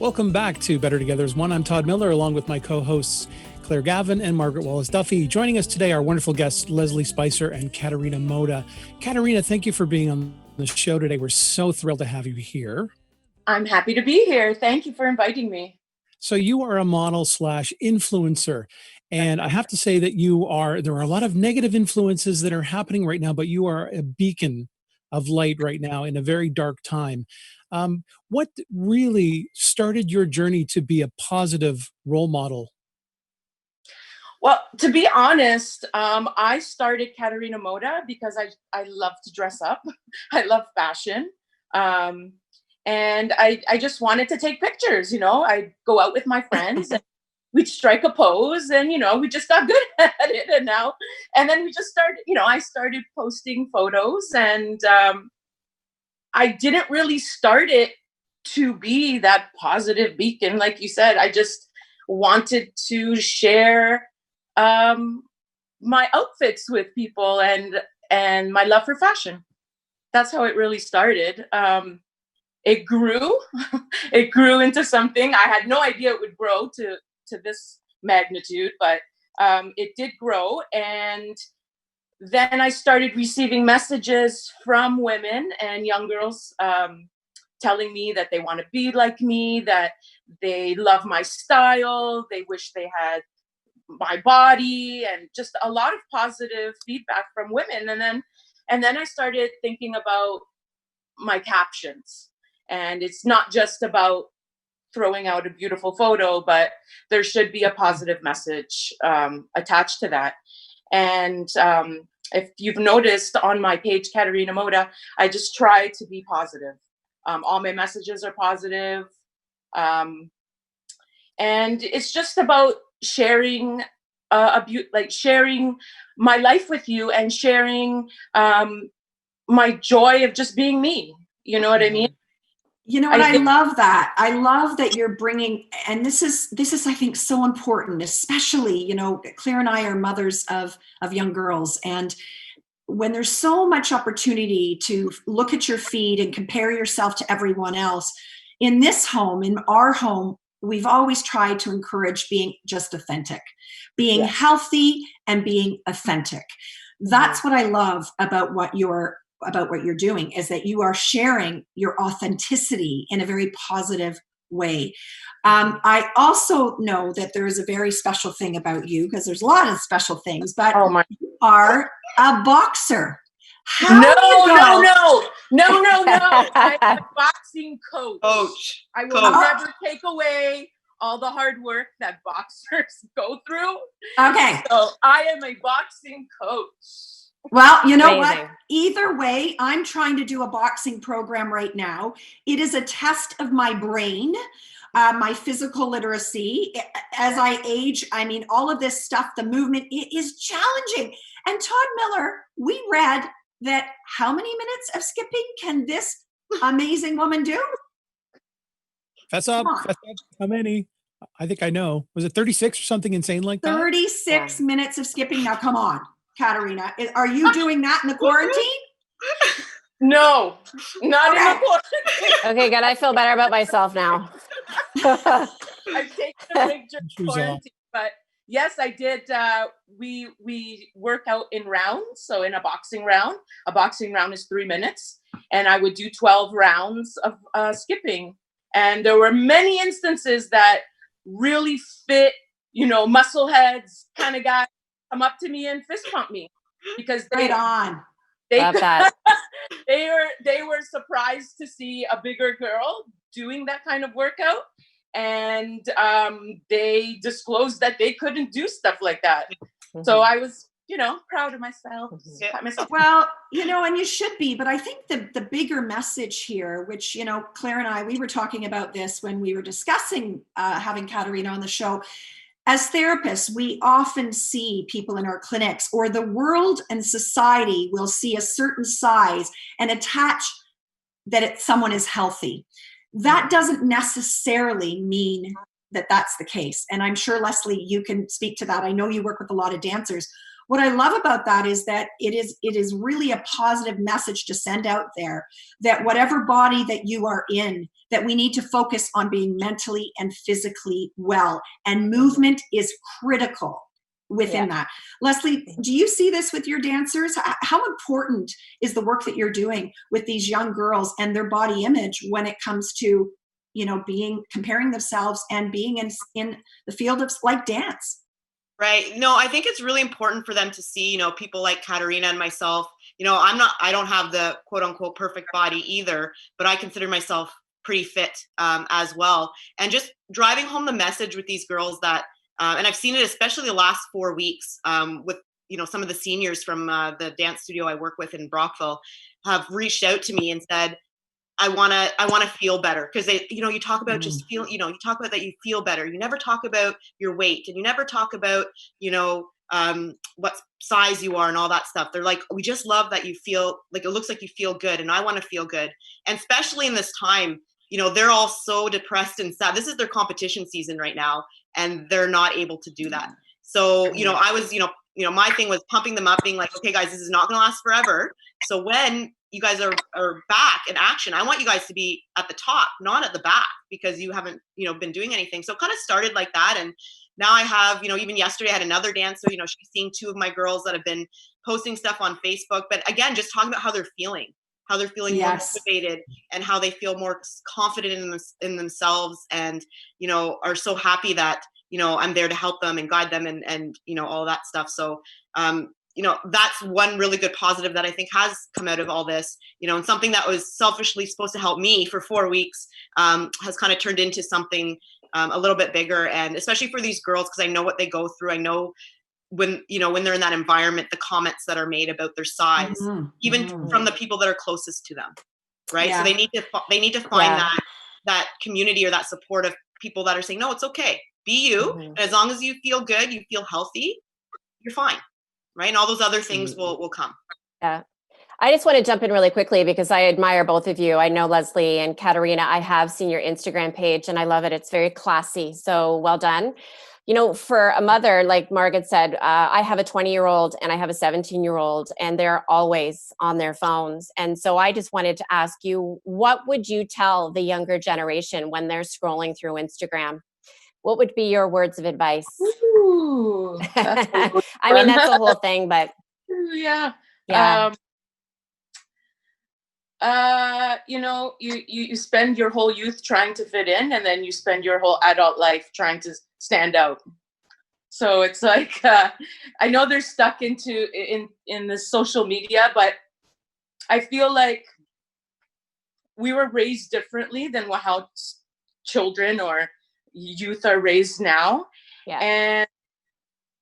Welcome back to Better Together as One. I'm Todd Miller, along with my co-hosts Claire Gavin and Margaret Wallace-Duffy. Joining us today are wonderful guests Leslie Spicer and Caterina Moda. Caterina, thank you for being on the show today. We're so thrilled to have you here. I'm happy to be here. Thank you for inviting me. So you are a model slash influencer. And I have to say that there are a lot of negative influences that are happening right now, but you are a beacon of light right now in a very dark time. What really started your journey to be a positive role model? Well, to be honest, I started Caterina Moda because I love to dress up. I love fashion. And I just wanted to take pictures, I'd go out with my friends and we'd strike a pose and, we just got good at it. And then we just started, I started posting photos and I didn't really start it to be that positive beacon. Like you said, I just wanted to share my outfits with people and my love for fashion. That's how it really started. It grew. It grew into something. I had no idea it would grow to this magnitude, but it did grow. And then I started receiving messages from women and young girls telling me that they want to be like me, that they love my style, they wish they had my body, and just a lot of positive feedback from women. And then I started thinking about my captions. And it's not just about throwing out a beautiful photo, but there should be a positive message attached to that. And if you've noticed on my page, Caterina Moda, I just try to be positive. All my messages are positive. And it's just about sharing sharing my life with you and sharing my joy of just being me. You know what I mean? You know what? I love that. I love that you're bringing, and this is, I think, so important, especially, Claire and I are mothers of young girls. And when there's so much opportunity to look at your feed and compare yourself to everyone else, in this home, in our home, we've always tried to encourage being just authentic, being healthy and being authentic. That's what I love about what you're doing, is that you are sharing your authenticity in a very positive way. I also know that there is a very special thing about you, because there's a lot of special things, but you are a boxer. No. I'm a boxing coach. I will never take away all the hard work that boxers go through. Okay. So I am a boxing coach. Well, you know what? Either way, I'm trying to do a boxing program right now. It is a test of my brain, my physical literacy. As I age, all of this stuff, the movement, it is challenging. And Todd Miller, we read that how many minutes of skipping can this amazing woman do? Fess up. How many? I think I know. Was it 36 or something insane like that? 36 minutes of skipping. Now, come on. Caterina, are you doing that in the quarantine? No, not in the quarantine. Okay, good. I feel better about myself now. I've taken a break during quarantine, but yes, I did. We work out in rounds. So in a boxing round is 3 minutes, and I would do 12 rounds of skipping. And there were many instances that really fit, muscle heads kind of guys come up to me and fist pump me because they Love that. they were surprised to see a bigger girl doing that kind of workout, and they disclosed that they couldn't do stuff like that. Mm-hmm. So I was proud of myself. Mm-hmm. Well, and you should be, but I think the bigger message here, which Claire and I, we were talking about this when we were discussing having Caterina on the show. As therapists, we often see people in our clinics, or the world and society will see a certain size and attach that someone is healthy. That doesn't necessarily mean that that's the case. And I'm sure, Leslie, you can speak to that. I know you work with a lot of dancers. what I love about that is that it is really a positive message to send out there, that whatever body that you are in, that we need to focus on being mentally and physically well. And movement is critical within that. Leslie, do you see this with your dancers? How important is the work that you're doing with these young girls and their body image when it comes to, comparing themselves and being in the field of like dance? Right. No, I think it's really important for them to see, people like Caterina and myself. I don't have the quote unquote perfect body either, but I consider myself pretty fit as well. And just driving home the message with these girls that, and I've seen it especially the last 4 weeks with, some of the seniors from the dance studio I work with in Brockville have reached out to me and said, I want to feel better, because they, you talk about just feel, you talk about that you feel better. You never talk about your weight, and you never talk about, what size you are and all that stuff. They're like, we just love that you feel like, it looks like you feel good, and I want to feel good. And especially in this time, they're all so depressed and sad. This is their competition season right now, and they're not able to do that. So, I was, my thing was pumping them up, being like, okay, guys, this is not going to last forever. So when you guys are back in action, I want you guys to be at the top, not at the back, because you haven't, been doing anything. So it kind of started like that. And now I have, even yesterday I had another dancer, she's seeing 2 of my girls that have been posting stuff on Facebook. But again, just talking about how they're feeling more motivated, and how they feel more confident in themselves, and, are so happy that, I'm there to help them and guide them and all that stuff. So, that's one really good positive that I think has come out of all this, and something that was selfishly supposed to help me for 4 weeks has kind of turned into something a little bit bigger. And especially for these girls, because I know what they go through. I know when they're in that environment, the comments that are made about their size, even from the people that are closest to them, right? So they need to find that community or that support of people that are saying, no, it's okay, be you, and as long as you feel good, you feel healthy, you're fine, right? And all those other things will come. Yeah. I just want to jump in really quickly because I admire both of you. I know Leslie and Caterina. I have seen your Instagram page and I love it. It's very classy. So well done. For a mother, like Margaret said, I have a 20-year-old and I have a 17-year-old, and they're always on their phones. And so I just wanted to ask you, what would you tell the younger generation when they're scrolling through Instagram? What would be your words of advice? Ooh, that's I mean, that's the whole thing, but yeah. You spend your whole youth trying to fit in, and then you spend your whole adult life trying to stand out. So it's like, I know they're stuck in the social media, but I feel like we were raised differently than how children or youth are raised now. Yeah. And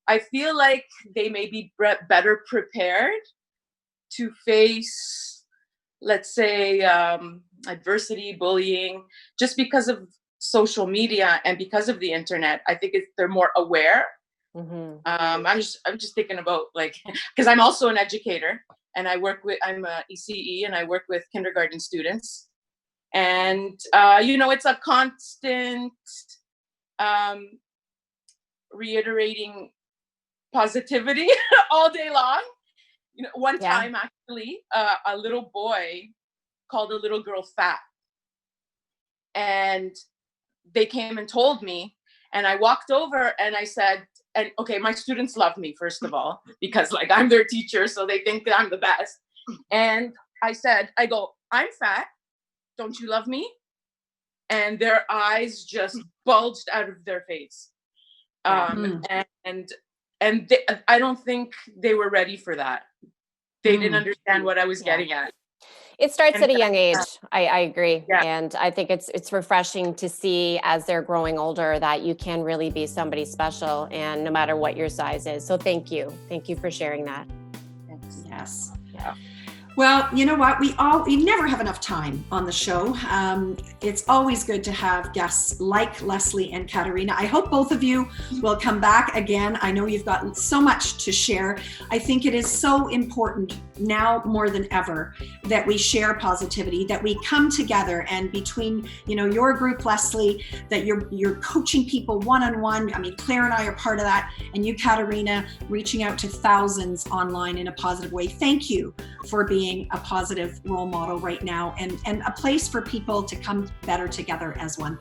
I feel like they may be better prepared to face, let's say, adversity, bullying, just because of social media and because of the internet. I think they're more aware. I'm just thinking about, like, because I'm also an educator, and I'm a ECE, and I work with kindergarten students, and it's a constant reiterating positivity all day long. One time, actually, a little boy called a little girl fat, and they came and told me, and I walked over and I said, and okay, my students love me, first of all, because like I'm their teacher, so they think that I'm the best. And I go, I'm fat, don't you love me? And their eyes just bulged out of their face. And I don't think they were ready for that. They didn't understand what I was getting at. It starts at a young age. I agree. Yeah. And I think it's refreshing to see as they're growing older that you can really be somebody special, and no matter what your size is. So thank you. Thank you for sharing that. Yes. Yeah. Well, you know what? We never have enough time on the show. It's always good to have guests like Leslie and Caterina. I hope both of you will come back again. I know you've got so much to share. I think it is so important now more than ever that we share positivity, that we come together, and between, you know, your group, Leslie, that you're coaching people one-on-one. I mean, Claire and I are part of that, and you, Caterina, reaching out to thousands online in a positive way. Thank you for being a positive role model right now, and a place for people to come better together as one.